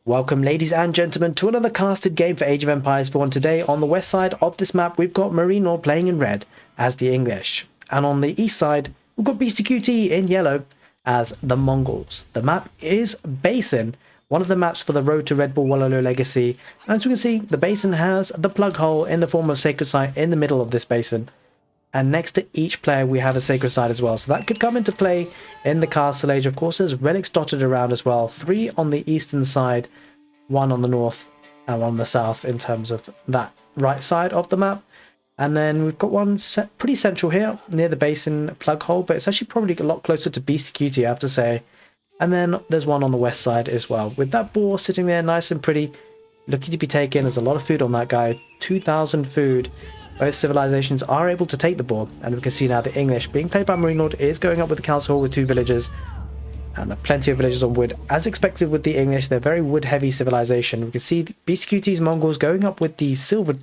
Welcome ladies and gentlemen to another casted game for Age of Empires 4, and today on the west side of this map we've got MarineLord playing in red as the English, and on the east side we've got beastyqt in yellow as the Mongols. The map is Basin, one of the maps for the Road to Red Bull Wallow Legacy, and as we can see the Basin has the plug hole in the form of sacred site in the middle of this basin. And next to each player we have a sacred site as well, so that could come into play in the Castle Age. Of course, there's relics dotted around as well, 3 on the eastern side, 1 on the north and on the south in terms of that right side of the map. And then we've got one set pretty central here near the Basin plug hole, but it's actually probably a lot closer to beastyqt, I have to say. And then there's one on the west side as well, with that boar sitting there nice and pretty, looking to be taken. There's a lot of food on that guy, 2,000 food. Both civilizations are able to take the board, and we can see now the English, being played by MarineLord, is going up with the council hall with 2 villagers, and plenty of villagers on wood. As expected with the English, they're very wood-heavy civilization. We can see beastyqt's Mongols going up with the silver,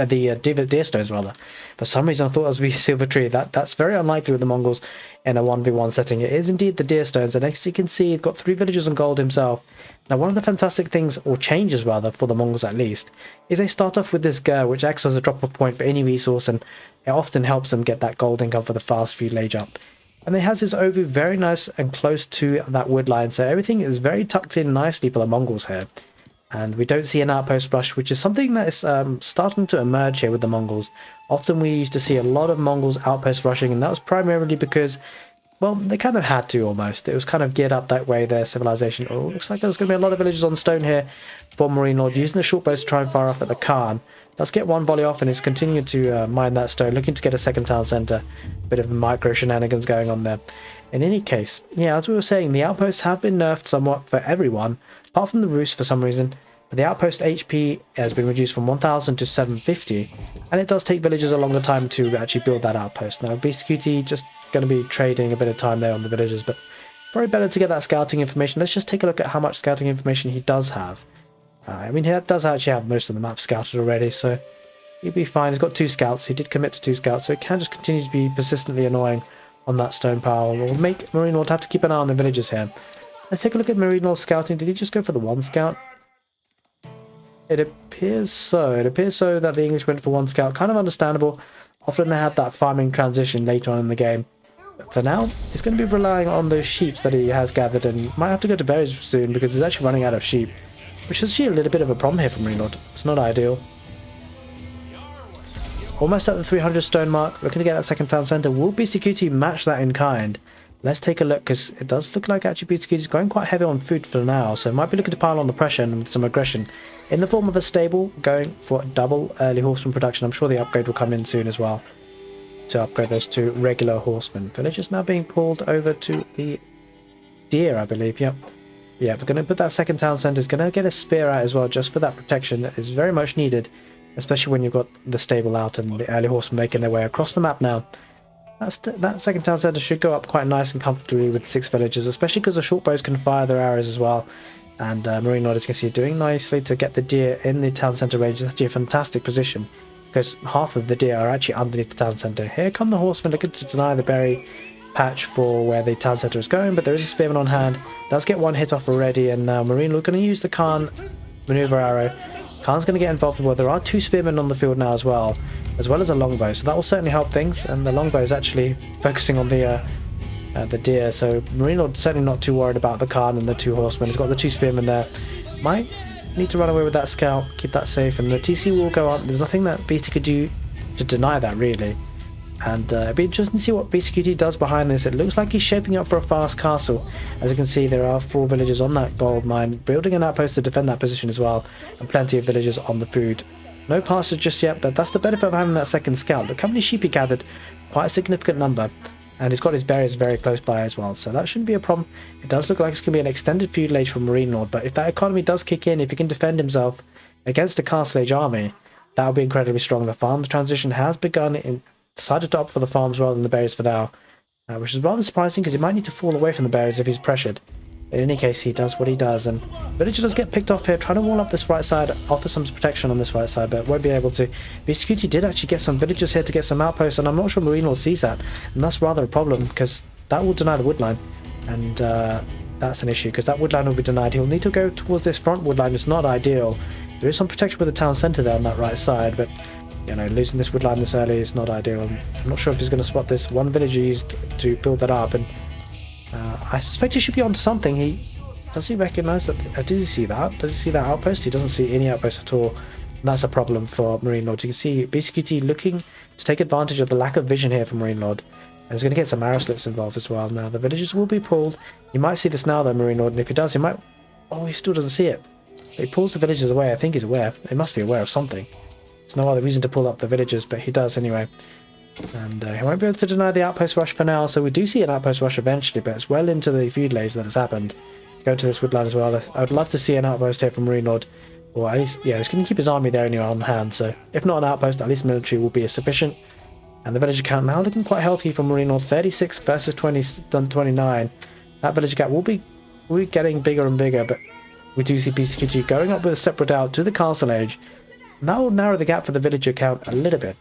deer stones rather. For some reason I thought it was the silver tree. That's very unlikely with the Mongols in a 1v1 setting. It is indeed the deer stones, and as you can see, he's got 3 villagers on gold himself. Now, one of the fantastic things, or changes rather, for the Mongols at least, is they start off with this gur, which acts as a drop-off point for any resource, and it often helps them get that gold income for the fast food age up. And it has this Aoe4 very nice and close to that wood line, so everything is very tucked in nicely for the Mongols here. And we don't see an outpost rush, which is something that is starting to emerge here with the Mongols. Often we used to see a lot of Mongols outpost rushing, and that was primarily because, well, they kind of had to almost. It was kind of geared up that way, their civilization. Oh, looks like there's going to be a lot of villagers on stone here for MarineLord, using the short bows to try and fire off at the Khan. Let's get one volley off, and it's continuing to mine that stone, looking to get a second town centre. Bit of micro shenanigans going on there. In any case, yeah, as we were saying, the outposts have been nerfed somewhat for everyone, apart from the roost for some reason. But the outpost HP has been reduced from 1,000 to 750, and it does take villagers a longer time to actually build that outpost. Now, beastyqt just going to be trading a bit of time there on the villagers, but probably better to get that scouting information. Let's just take a look at how much scouting information he does have. I mean, he does actually have most of the map scouted already, so he'll be fine. He's got 2 scouts. He did commit to 2 scouts, so he can just continue to be persistently annoying on that stone pile. We'll make MarineLord have to keep an eye on the villagers here. Let's take a look at MarineLord's scouting. Did he just go for the 1 scout? It appears so. It appears so that the English went for 1 scout. Kind of understandable. Often they have that farming transition later on in the game. But for now, he's going to be relying on those sheep that he has gathered, and might have to go to berries soon because he's actually running out of sheep. Which is actually a little bit of a problem here for MarineLord. It's not ideal. Almost at the 300 stone mark. Looking to get that second town centre. Will beastyqt match that in kind? Let's take a look, because it does look like actually beastyqt is going quite heavy on food for now, so might be looking to pile on the pressure and with some aggression in the form of a stable, going for double early horseman production. I'm sure the upgrade will come in soon as well to upgrade those to regular horsemen. Villagers now being pulled over to the deer, I believe. Yep. Yeah, we're going to put that second town centre. Is going to get a spear out as well, just for that protection that is very much needed, especially when you've got the stable out and the early horsemen making their way across the map now. That second town centre should go up quite nice and comfortably with 6 villagers, especially because the short bows can fire their arrows as well. And MarineLord, as you can see, doing nicely to get the deer in the town centre range. It's actually a fantastic position, because half of the deer are actually underneath the town centre. Here come the horsemen looking to deny the berry patch for where the town centre is going, but there is a spearman on hand. Does get 1 hit off already, and now MarineLord going to use the Khan maneuver arrow. Khan's going to get involved as well. There are 2 spearmen on the field now as well as a longbow, so that will certainly help things. And the longbow is actually focusing on the deer, so MarineLord certainly not too worried about the Khan and the 2 horsemen. He's got the 2 spearmen there. Might need to run away with that scout, keep that safe, and the TC will go up. There's nothing that beasty could do to deny that, really. And it'd be interesting to see what beastyqt does behind this. It looks like he's shaping up for a fast castle. As you can see, there are 4 villagers on that gold mine, building an outpost to defend that position as well, and plenty of villagers on the food. No passes just yet, but that's the benefit of having that second scout. Look how many sheep he gathered, quite a significant number, and he's got his berries very close by as well, so that shouldn't be a problem. It does look like it's going to be an extended feudal age for MarineLord, but if that economy does kick in, if he can defend himself against a Castle Age army, that would be incredibly strong. The farms transition has begun. Decided to opt for the farms rather than the berries for now, which is rather surprising because he might need to fall away from the berries if he's pressured. In any case, he does what he does, and villager does get picked off here, trying to wall up this right side, offer some protection on this right side, but won't be able to. beastyqt did actually get some villagers here to get some outposts, and I'm not sure MarineLord sees that, and that's rather a problem because that will deny the wood line, and that's an issue, because that woodline will be denied. He'll need to go towards this front woodline. It's not ideal. There is some protection with the town centre there on that right side, but you know, losing this woodline this early is not ideal. I'm not sure if he's going to spot this. One villager used to build that up, and I suspect he should be on something. Does he recognise that? Does he see that? Does he see that outpost? He doesn't see any outpost at all. And that's a problem for MarineLord. You can see beastyqt looking to take advantage of the lack of vision here for MarineLord. And he's going to get some arrow slits involved as well. Now, the villagers will be pulled. You might see this now, though, MarineLord. And if he does, he might... Oh, he still doesn't see it. He pulls the villagers away. I think he's aware. He must be aware of something. There's no other reason to pull up the villagers, but he does anyway. And he won't be able to deny the outpost rush for now. So we do see an outpost rush eventually, but it's well into the feud age that has happened. Go to this woodline as well. I would love to see an outpost here from MarineLord. Or at least, yeah, he's going to keep his army there anyway on hand. So if not an outpost, at least military will be sufficient. And the villager count now looking quite healthy from MarineLord. 36 versus 29. That villager count will be getting bigger and bigger, but we do see beastyqt going up with a separate out to the castle age. And that will narrow the gap for the villager count a little bit.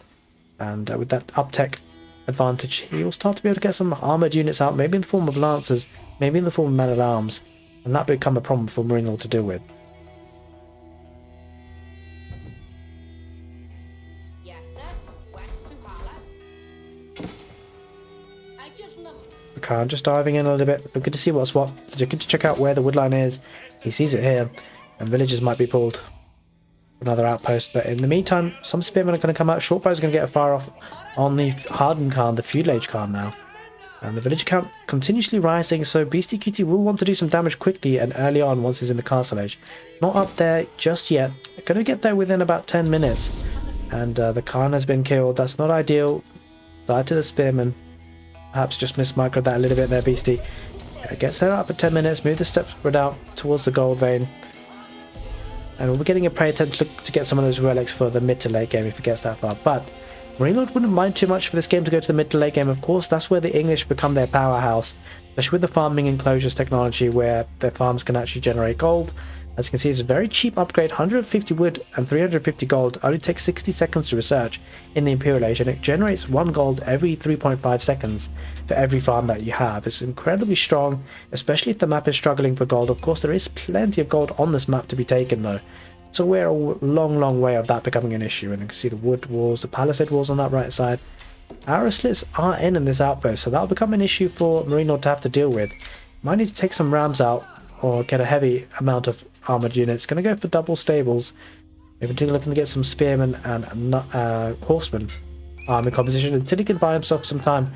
And with that up-tech advantage, he will start to be able to get some armoured units out, maybe in the form of lancers, maybe in the form of men-at-arms. And that become a problem for MarineLord to deal with. Okay, I'm just diving in a little bit, looking to see what's what, looking to check out where the woodline is. He sees it here, and villagers might be pulled. Another outpost, but in the meantime, some spearmen are going to come out. Shortbow's going to get a fire off on the hardened Khan, the feudal age Khan now. And the villager count continuously rising, so beastyqt will want to do some damage quickly and early on once he's in the castle age. Not up there just yet. Going to get there within about 10 minutes. And the Khan has been killed. That's not ideal. Died to the spearman. Perhaps just mismicroed that a little bit there, Beastie. Gets there up at 10 minutes. Move the steps spread out towards the gold vein. And we'll be getting a prey attempt to get some of those relics for the mid to late game if it gets that far. But MarineLord wouldn't mind too much for this game to go to the mid to late game. Of course, that's where the English become their powerhouse, especially with the farming enclosures technology where their farms can actually generate gold. As you can see, it's a very cheap upgrade. 150 wood and 350 gold. Only takes 60 seconds to research in the Imperial Age, and it generates 1 gold every 3.5 seconds for every farm that you have. It's incredibly strong, especially if the map is struggling for gold. Of course, there is plenty of gold on this map to be taken, though. So we're a long way of that becoming an issue. And you can see the wood walls, the palisade walls on that right side. Arrow slits are in this outpost, so that'll become an issue for MarineLord to have to deal with. Might need to take some rams out or get a heavy amount of armoured units. Going to go for double stables. Maybe looking to get some spearmen and horsemen army composition until he can buy himself some time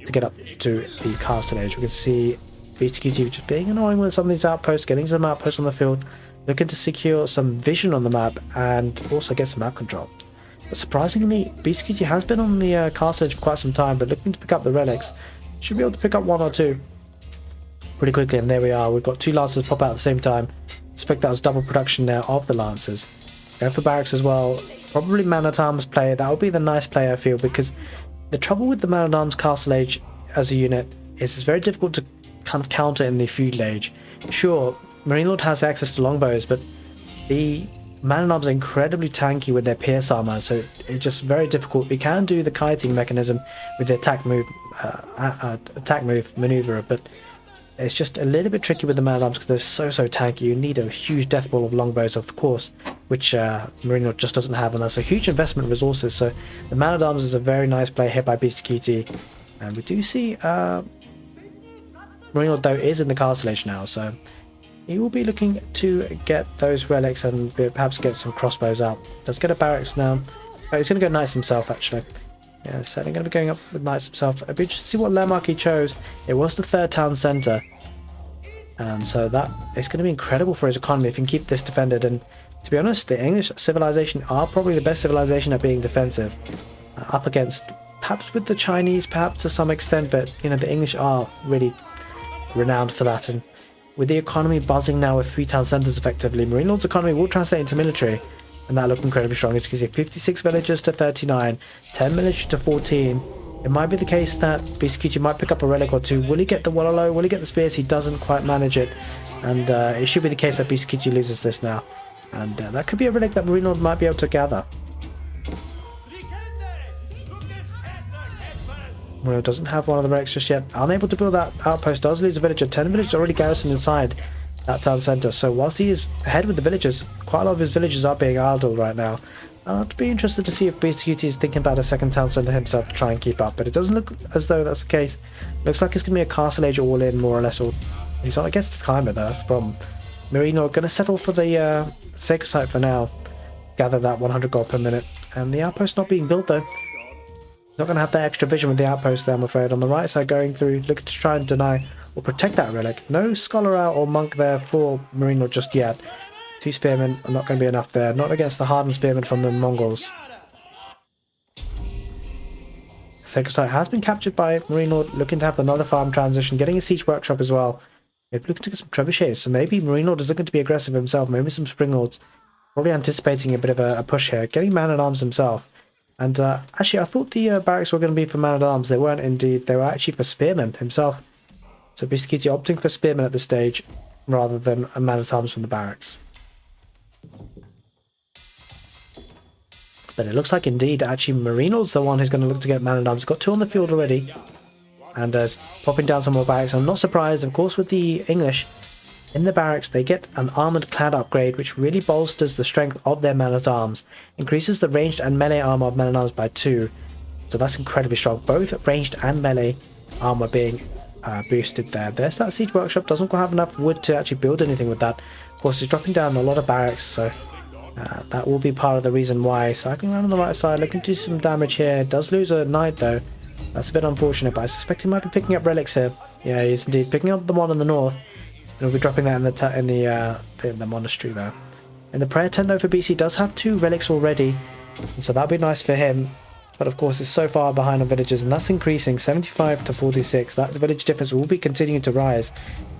to get up to the castle age. We can see beastyqt just being annoying with some of these outposts, getting some outposts on the field, looking to secure some vision on the map and also get some map control. But surprisingly, beastyqt has been on the castle age for quite some time, but looking to pick up the relics. Should be able to pick up 1 or 2 pretty quickly, and there we are. We've got 2 lancers pop out at the same time. Expect that was double production there of the lancers. Going for barracks as well. Probably man-at-arms player. That would be the nice play, I feel, because the trouble with the man-at-arms castle age as a unit is it's very difficult to kind of counter in the feudal age. Sure, MarineLord has access to longbows, but the man-at-arms are incredibly tanky with their pierce armor, so it's just very difficult. We can do the kiting mechanism with the attack move maneuver, but it's just a little bit tricky with the man-at-arms because they're so tanky. You need a huge death ball of longbows, of course, which MarineLord just doesn't have, and that's a huge investment of resources. So the man-at-arms is a very nice play here by beastyqt, and we do see MarineLord though is in the castle age now, so he will be looking to get those relics and perhaps get some crossbows out. Does get a barracks now. Oh, he's going to go knights himself actually. Yeah, certainly going to be going up with knights himself. I'd be interested to see what landmark he chose. It was the 3rd town centre. And so that it's going to be incredible for his economy if he can keep this defended. And to be honest, the English civilization are probably the best civilization at being defensive. Up against, perhaps with the Chinese, perhaps to some extent, but you know, the English are really renowned for that. And with the economy buzzing now with 3 town centres effectively, MarineLord's economy will translate into military. And that looked incredibly strong. As you can see, 56 villagers to 39, 10 military to 14. It might be the case that beastyqt might pick up a relic or 2. Will he get the Wallalow? Will he get the spears? He doesn't quite manage it. And it should be the case that beastyqt loses this now. And that could be a relic that MarineLord might be able to gather. Well, doesn't have one of the relics just yet. Unable to build that outpost. Does lose a villager. 10 villagers already garrisoned inside that town centre. So whilst he is ahead with the villagers, quite a lot of his villagers are being idled right now. I'd be interested to see if beastyqt is thinking about a second town centre himself to try and keep up. But it doesn't look as though that's the case. Looks like it's going to be a castle age all in, more or less. Or he's not against the climate, though. That's the problem. MarineLord going to settle for the sacred site for now. Gather that 100 gold per minute. And the outpost not being built, though. Not going to have that extra vision with the outpost there, I'm afraid. On the right side, going through, looking to try and deny or protect that relic. No scholar out or monk there for MarineLord just yet. 2 spearmen are not going to be enough there. Not against the hardened spearmen from the Mongols. Sacred site has been captured by MarineLord, looking to have another farm transition, getting a siege workshop as well. Maybe looking to get some trebuchets, so maybe MarineLord is looking to be aggressive himself. Maybe some springlords. Probably anticipating a bit of a push here. Getting man-at-arms himself. And actually, I thought the barracks were going to be for man-at-arms. They weren't indeed. They were actually for spearmen himself. So beastyqt opting for spearmen at this stage rather than a man-at-arms from the barracks. But it looks like indeed actually MarineLord's the one who's going to look to get man-at-arms. Got 2 on the field already. And popping down some more barracks. I'm not surprised, of course, with the English. In the barracks, they get an armoured clad upgrade, which really bolsters the strength of their men-at-arms. Increases the ranged and melee armour of men-at-arms by 2. So that's incredibly strong. Both ranged and melee armour being boosted there. There's that siege workshop. Doesn't quite have enough wood to actually build anything with that. Of course, it's dropping down a lot of barracks, so that will be part of the reason why. Cycling around on the right side, looking to do some damage here. Does lose a knight, though. That's a bit unfortunate, but I suspect he might be picking up relics here. Yeah, he's indeed picking up the one in the north. And we'll be dropping that in the monastery, though. In the prayer tent, though, for BC does have 2 relics already, and so that'll be nice for him. But of course, it's so far behind on villagers, and that's increasing 75 to 46. That village difference will be continuing to rise,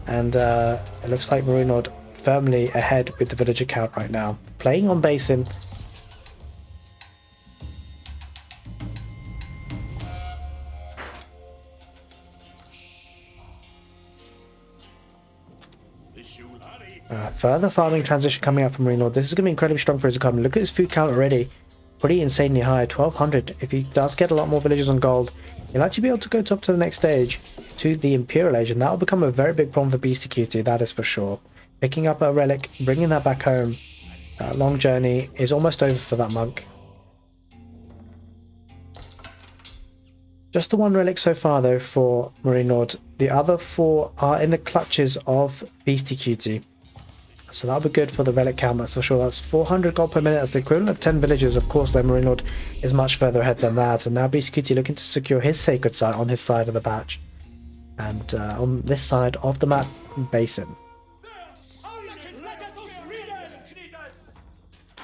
and it looks like MarineLord firmly ahead with the villager count right now. Playing on Basin. Further farming transition coming out from MarineLord. This is going to be incredibly strong for his economy. Look at his food count already. Pretty insanely high, 1200. If he does get a lot more villagers on gold, he'll actually be able to go up to the next stage, to the Imperial Age, and that'll become a very big problem for beastyqt, that is for sure. Picking up a relic, bringing that back home. That long journey is almost over for that monk. Just the 1 relic so far, though, for MarineLord. The other 4 are in the clutches of beastyqt. So that'll be good for the relic count, that's for sure. That's 400 gold per minute. That's the equivalent of 10 villagers. Of course, though, MarineLord is much further ahead than that. And now beastyqt looking to secure his sacred site on his side of the patch. And on this side of the map, Basin.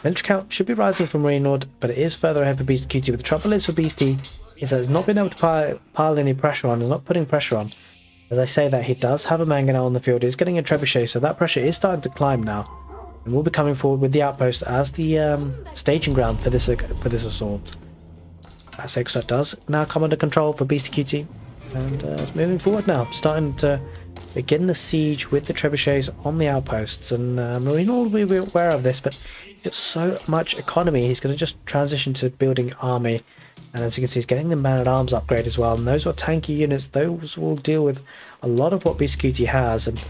Village count should be rising from MarineLord, but it is further ahead for beastyqt. But the trouble is for Beasty is that it's not been able to pile any pressure on. It's not putting pressure on. As I say that, he does have a mangonel on the field. He's getting a trebuchet, so that pressure is starting to climb now. And we'll be coming forward with the outpost as the staging ground for this assault. That sacred site does now come under control for beastyqt. And it's moving forward now. Starting to begin the siege with the trebuchets on the outposts. And MarineLord will be aware of this, but he's got so much economy. He's going to just transition to building army. And as you can see, he's getting the man-at-arms upgrade as well. And those are tanky units. Those will deal with a lot of what beastyqt has. And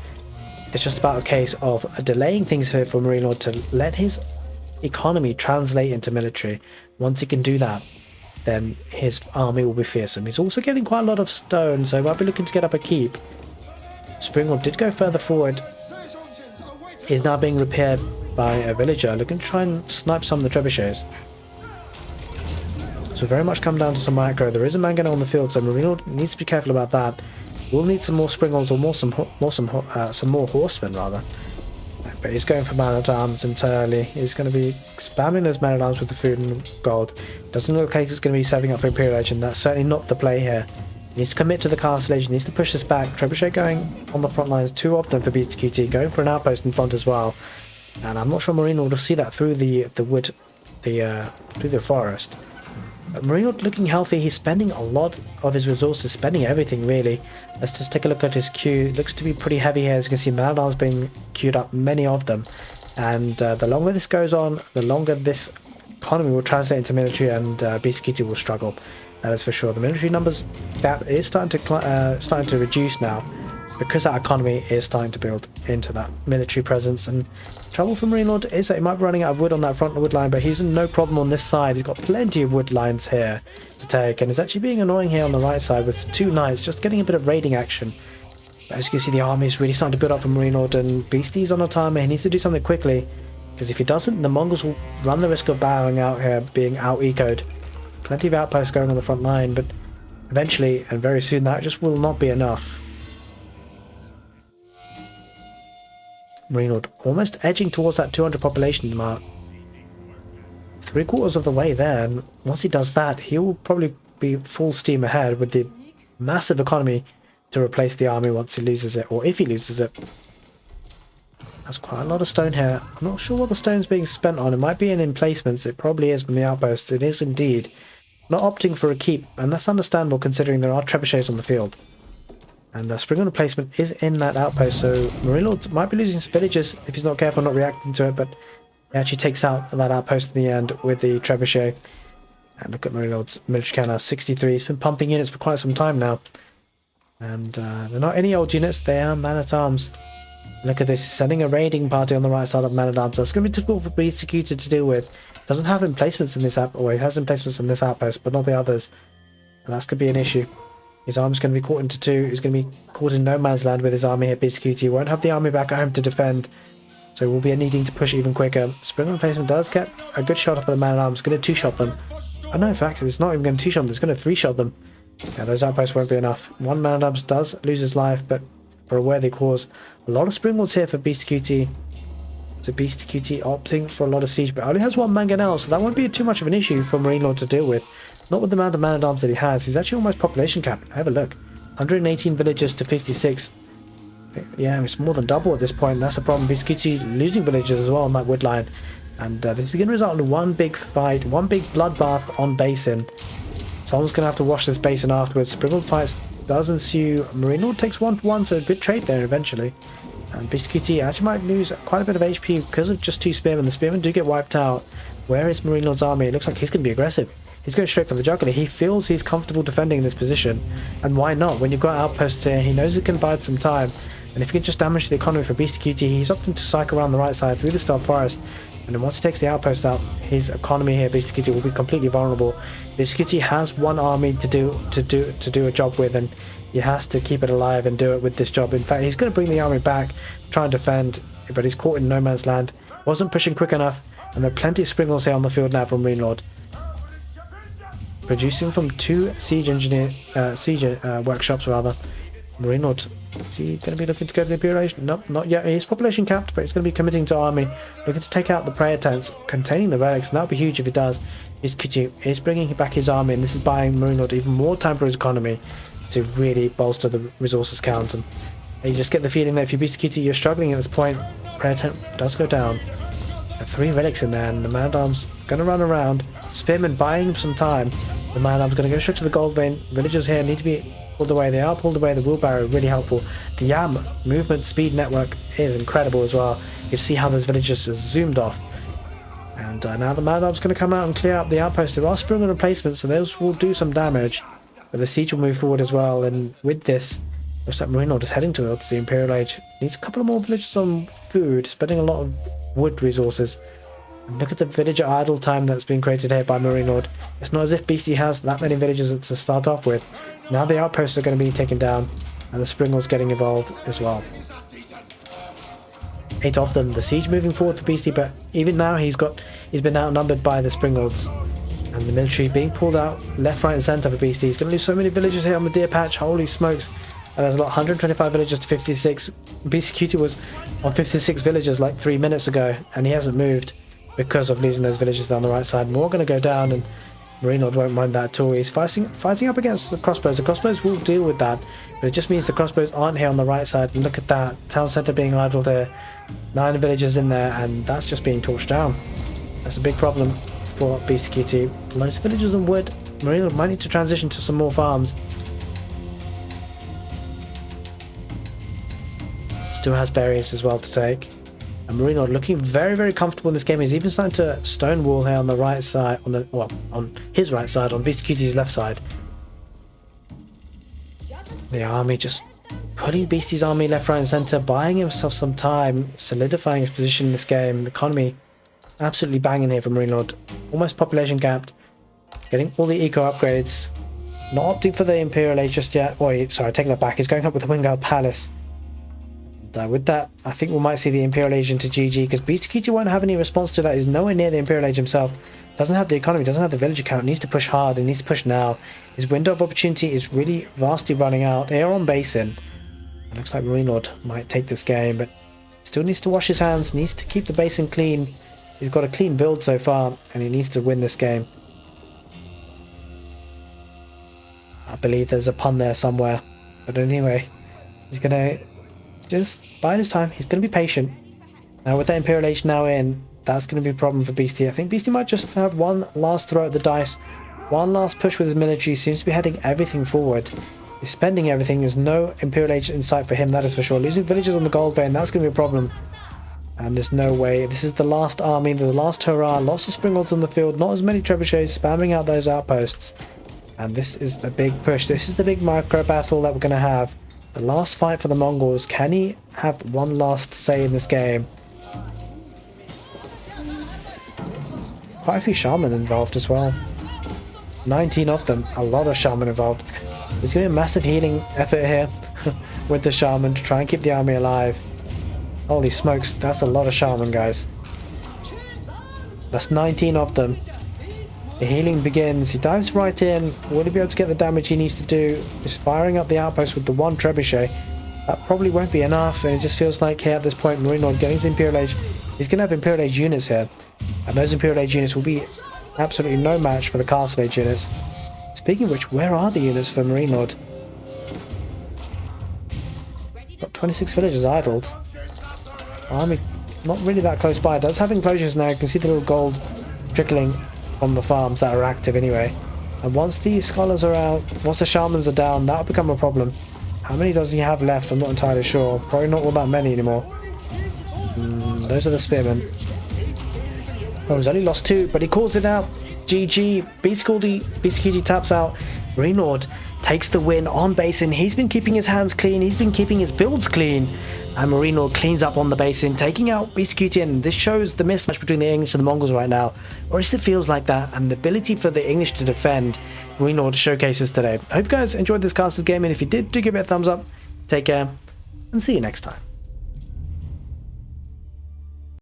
it's just about a case of delaying things here for MarineLord to let his economy translate into military. Once he can do that, then his army will be fearsome. He's also getting quite a lot of stone, so he might be looking to get up a keep. Springlord did go further forward. He's now being repaired by a villager, looking to try and snipe some of the trebuchets. So very much come down to some micro. There is a mangonel on the field, so MarineLord needs to be careful about that. We'll need some more springalds or some more horsemen rather. But he's going for man-at-arms entirely. He's going to be spamming those man-at-arms with the food and gold. Doesn't look like he's going to be setting up for Imperial Age, and that's certainly not the play here. He needs to commit to the castle age, he needs to push this back. Trebuchet going on the front lines, 2 of them for beastyqt, going for an outpost in front as well. And I'm not sure MarineLord will see that through the wood, through the forest. MarineLord looking healthy. He's spending a lot of his resources, spending everything really. Let's just take a look at his queue. It looks to be pretty heavy here. As you can see, man-at-arms being queued up, many of them. And the longer this goes on, the longer this economy will translate into military, and beastyqt will struggle. That is for sure. The military numbers gap is starting to reduce now, because that economy is starting to build into that military presence. And trouble for MarineLord is that he might be running out of wood on that front wood line, but he's no problem on this side. He's got plenty of wood lines here to take, and is actually being annoying here on the right side with 2 knights, just getting a bit of raiding action. But as you can see, the army is really starting to build up for MarineLord, and Beastie's on a timer. He needs to do something quickly, because if he doesn't, the Mongols will run the risk of bowing out here, being out-ecoed. Plenty of outposts going on the front line, but eventually, and very soon, that just will not be enough. MarineLord almost edging towards that 200 population mark. 3/4 of the way there, and once he does that, he will probably be full steam ahead with the massive economy to replace the army once he loses it, or if he loses it. That's quite a lot of stone here. I'm not sure what the stone's being spent on. It might be in emplacements. It probably is from the outposts. It is indeed. Not opting for a keep, and that's understandable considering there are trebuchets on the field. And the spring on replacement is in that outpost, so MarineLord might be losing some villagers if he's not careful, not reacting to it, but he actually takes out that outpost in the end with the trebuchet. And look at MarineLord's military count now, 63. He's been pumping units for quite some time now. And they're not any old units, they are man-at-arms. Look at this, he's sending a raiding party on the right side of man-at-arms. That's going to be difficult for beastyqt to deal with. Doesn't have emplacements in this or he has emplacements in this outpost, but not the others. And that's going to be an issue. His army's going to be caught into 2. He's going to be caught in no man's land with his army here. beastyqt. He won't have the army back at home to defend, so we'll be needing to push even quicker. Spring replacement does get a good shot off the man-at-arms. Going to 2-shot them. Oh no, in fact, it's not even going to 2-shot them. It's going to 3-shot them. Yeah, those outposts won't be enough. One man-at-arms does lose his life, but for a worthy cause. A lot of springalds here for beastyqt. So beastyqt opting for a lot of siege, but only has 1 mangonel, so that won't be too much of an issue for MarineLord to deal with. Not with the amount of man-at-arms that he has. He's actually almost population capped. Have a look. 118 villagers to 56. Yeah, it's more than double at this point. That's the problem. beastyqt losing villagers as well on that wood line. And this is going to result in one big fight, one big bloodbath on Basin. Someone's going to have to wash this Basin afterwards. Springled fights does ensue. MarineLord takes 1 for 1, so a good trade there eventually. And beastyqt actually might lose quite a bit of HP because of just 2 spearmen. The spearmen do get wiped out. Where is MarineLord's army? It looks like he's going to be aggressive. He's going straight for the jugular. He feels he's comfortable defending this position. And why not? When you've got outposts here, he knows he can bide some time. And if he can just damage the economy for beastyqt, he's opting to cycle around the right side through the stealth forest. And then once he takes the outpost out, his economy here, beastyqt, will be completely vulnerable. beastyqt has 1 army to do a job with, and he has to keep it alive and do it with this job. In fact, he's going to bring the army back, try and defend, but he's caught in no man's land. Wasn't pushing quick enough, and there are plenty of springals here on the field now from MarineLord. Producing from 2 siege workshops rather. MarineLord, is he going to be looking to go to the Imperial Age? Nope, not yet. He's population capped, but he's going to be committing to army, looking to take out the prayer tents containing the relics, and that would be huge if he does. beastyqt is bringing back his army, and this is buying MarineLord even more time for his economy to really bolster the resources count. And you just get the feeling that if you're beastyqt, you're struggling at this point. Prayer tent does go down. There are 3 relics in there, and the man-at-arms going to run around. Spearmen buying him some time. The man-at-arms going to go straight to the gold vein. Villagers here need to be pulled away. They are pulled away. The wheelbarrow really helpful. The YAM movement speed network is incredible as well. You can see how those villagers are zoomed off. And now the man-at-arms going to come out and clear up the outpost. There are springal replacements, so those will do some damage. But the siege will move forward as well. And with this, looks like MarineLord is heading towards the Imperial Age. Needs a couple of more villagers on food, spending a lot of wood resources. And look at the villager idle time that's been created here by MarineLord. It's not as if BC has that many villagers to start off with. Now the outposts are going to be taken down, and the springal's getting involved as well. 8 of them. The siege moving forward for BC, but even now he's been outnumbered by the springalds. And the military being pulled out left, right and centre for BC. He's going to lose so many villagers here on the deer patch. Holy smokes. And there's a lot, 125 villagers to 56. beastyqt was on 56 villagers like 3 minutes ago, and he hasn't moved because of losing those villagers down the right side. More going to go down, and MarineLord won't mind that at all. He's fighting up against the crossbows. The crossbows will deal with that, but it just means the crossbows aren't here on the right side. And look at that, town centre being idled here. 9 villagers in there, and that's just being torched down. That's a big problem for beastyqt. Loads of villagers on wood. MarineLord might need to transition to some more farms. Still has berries as well to take. And MarineLord looking very, very comfortable in this game. He's even starting to stonewall here on the right side, on his right side, on beastyqt's left side. The army just putting Beastie's army left, right and centre, buying himself some time, solidifying his position in this game. The economy absolutely banging here for MarineLord. Almost population capped. Getting all the eco upgrades. Not opting for the Imperial Age just yet. Wait, sorry, taking that back. He's going up with the Wingard Palace. And with that, I think we might see the Imperial Age into GG, because beastyqt won't have any response to that. He's nowhere near the Imperial Age himself. Doesn't have the economy, doesn't have the villager count. Needs to push hard, and needs to push now. His window of opportunity is really vastly running out. Here on Basin. It looks like MarineLord might take this game, but still needs to wash his hands, needs to keep the Basin clean. He's got a clean build so far, and he needs to win this game. I believe there's a pun there somewhere. But anyway, he's going to just bide his time. He's going to be patient. Now with that Imperial Age now in, that's going to be a problem for Beastie. I think Beastie might just have one last throw at the dice. One last push with his military. Seems to be heading everything forward. He's spending everything. There's no Imperial Age in sight for him, that is for sure. Losing villages on the gold vein, that's going to be a problem. And there's no way. This is the last army, the last hurrah. Lots of Springalds on the field. Not as many trebuchets spamming out those outposts. And this is the big push. This is the big micro battle that we're going to have. The last fight for the Mongols. Can he have one last say in this game? Quite a few shaman involved as well. 19 of them. A lot of shaman involved. There's going to be a massive healing effort here with the shaman to try and keep the army alive. Holy smokes, that's a lot of shaman, guys. That's 19 of them. The healing begins. He dives right in. Will he be able to get the damage he needs to do? He's firing up the outpost with the one trebuchet. That probably won't be enough, and it just feels like here at this point, MarineLord getting to the Imperial Age. He's going to have Imperial Age units here. And those Imperial Age units will be absolutely no match for the Castle Age units. Speaking of which, where are the units for MarineLord? Got 26 villagers idled. Army not really that close by. It does have enclosures now. You can see the little gold trickling from the farms that are active anyway. And once the scholars are out, once the shamans are down, that'll become a problem. How many does he have left? I'm not entirely sure. Probably not all that many anymore. Those are the spearmen. Oh, he's only lost 2, but he calls it out. GG. beastyqt taps out. MarineLord takes the win on Basin. He's been keeping his hands clean. He's been keeping his builds clean. And MarineLord cleans up on the Basin, taking out beastyqt. And this shows the mismatch between the English and the Mongols right now. Or at least it feels like that. And the ability for the English to defend, MarineLord showcases today. I hope you guys enjoyed this casted game. And if you did, do give it a thumbs up. Take care. And see you next time.